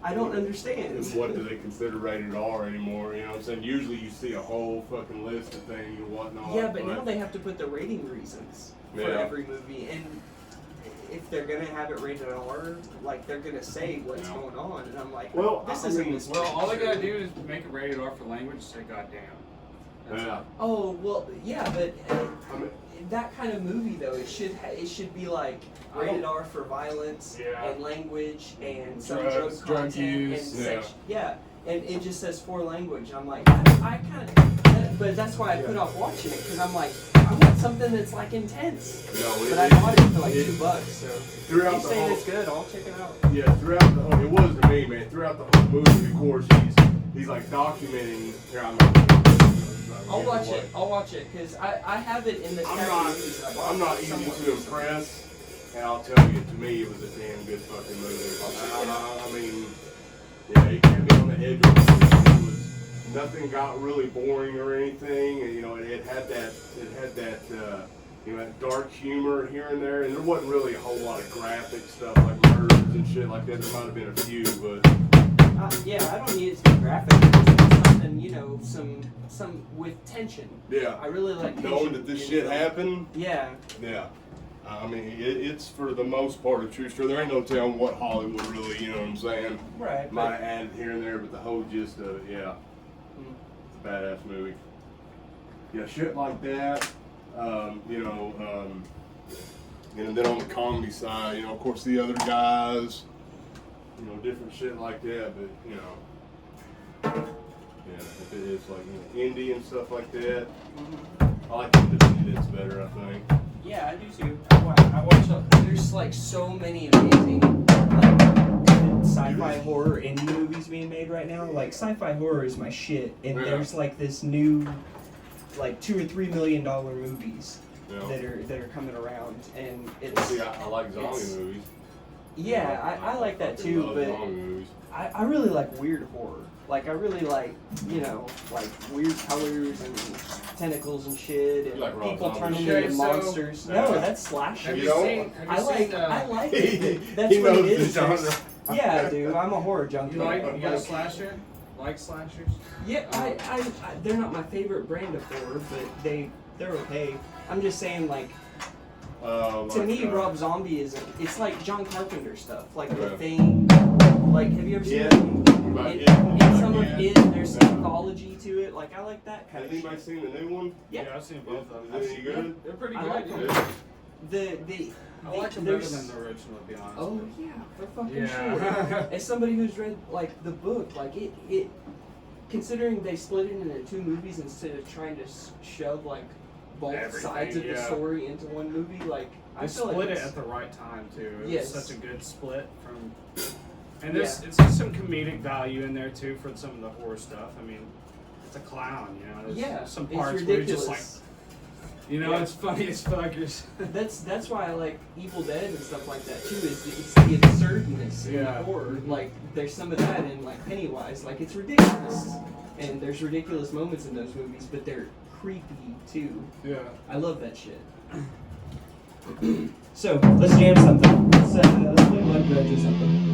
I don't understand. What do they consider rated R anymore? You know what I'm saying? Usually you see a whole fucking list of things and whatnot. Yeah, but now they have to put the rating reasons for every movie, and if they're gonna have it rated R, like they're gonna say what's going on, and I'm like, well, this isn't this. Well, all they gotta do is make it rated R for language. Say goddamn. Yeah. Oh well, yeah, but that kind of movie though, it should be like rated R for violence and language and some drug content use, and sex. Yeah, and it just says for language. I'm like, I kind of, but that's why I put off watching it because I'm like, I want something that's like intense. No, but I bought it for like $2. So throughout he's saying it's good. I'll check it out. Yeah, throughout the whole, it was to me, man. Throughout the whole movie, of course, he's like documenting. Here, I'll watch it. I'll watch it because I have it in the. I'm not easy to impress, and I'll tell you, to me, it was a damn good fucking movie. I mean, yeah, it kept me on the edge of it. Nothing got really boring or anything. And, you know, it had that you know, that dark humor here and there, and there wasn't really a whole lot of graphic stuff like murders and shit like that. There might have been a few, but yeah, I don't need it to be graphic. I just need something, you know, some with tension. yeah, I really like tension. knowing that this shit happened. Yeah. Yeah. I mean, it's for the most part a true story. There ain't no telling what Hollywood really, you know what I'm saying? Right. Might have added here and there, but the whole gist of it, yeah. It's a badass movie. Yeah, shit like that. You know, and then on the comedy side, you know, of course the other guys, you know, different shit like that, but, you know, yeah, if it is like, you know, indie and stuff like that, I like independents better, I think. Yeah, I do too. I watch. There's like so many amazing like sci-fi horror indie movies being made right now. Like sci-fi horror is my shit, and there's like this new, like $2 or $3 million movies that are coming around, and it's. See, I like zombie movies. Yeah, I like that too, but I really like weird horror. Like I really like, you know, like weird colors and tentacles and shit, and like people Rob turning Zombie. into monsters. No, that's slasher. Have you seen? I like it. That's He what it knows is. the genre. Yeah, dude, I'm a horror junkie. You got a slasher? Like slashers? Yeah, I they're not my favorite brand of horror, but they're okay. I'm just saying, like, to me, Rob Zombie it's like John Carpenter stuff, like The Thing. Like, have you ever seen in some of it, there's mythology to it. Like, I like that kind of shit. Has anybody seen the new one? Yeah, I've seen both of them. Is it any good? They're pretty I good. like them. I like them better than the original, to be honest. Oh yeah, for fucking Yeah. sure. As somebody who's read like the book, like it, considering they split it into 2 movies instead of trying to shove like both sides of the story into one movie, like I feel split like it at the right time too. It Yes. was such a good split from. And there's it's just some comedic value in there too for some of the horror stuff. I mean, it's a clown, you know. There's some parts it's where you're ridiculous. just like, you know, it's funny as fuck. That's why I like Evil Dead and stuff like that too. Is it's the absurdness in the horror. Like there's some of that in like Pennywise. Like it's ridiculous, and there's ridiculous moments in those movies, but they're creepy too. Yeah. I love that shit. So let's jam something. Let's play Blood Grudge or something.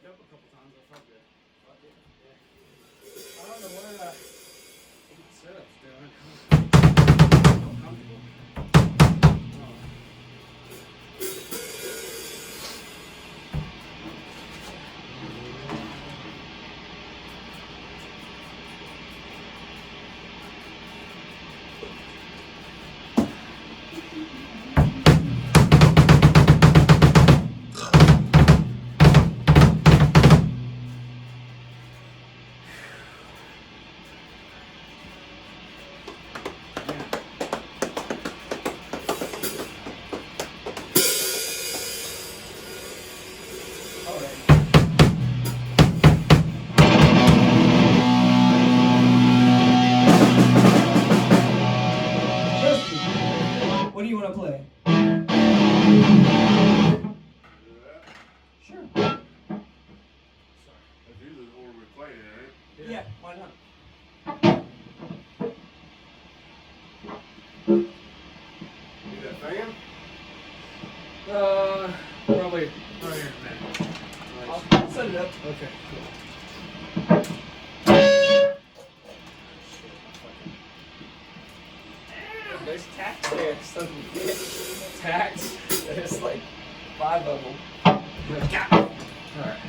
up a couple times. I felt good. I don't know what Setup's doing. Feel comfortable. What do you want to play? Sure. That's usually the order we play in, ain't it? Yeah, why not? Need that fan? Probably right here in a minute. I'll set it up. Okay, cool. There's tacks there. So Tax. there's like 5 of them. Alright.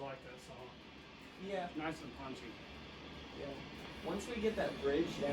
always liked that song. Yeah. Nice and punchy. Yeah. Once we get that bridge down.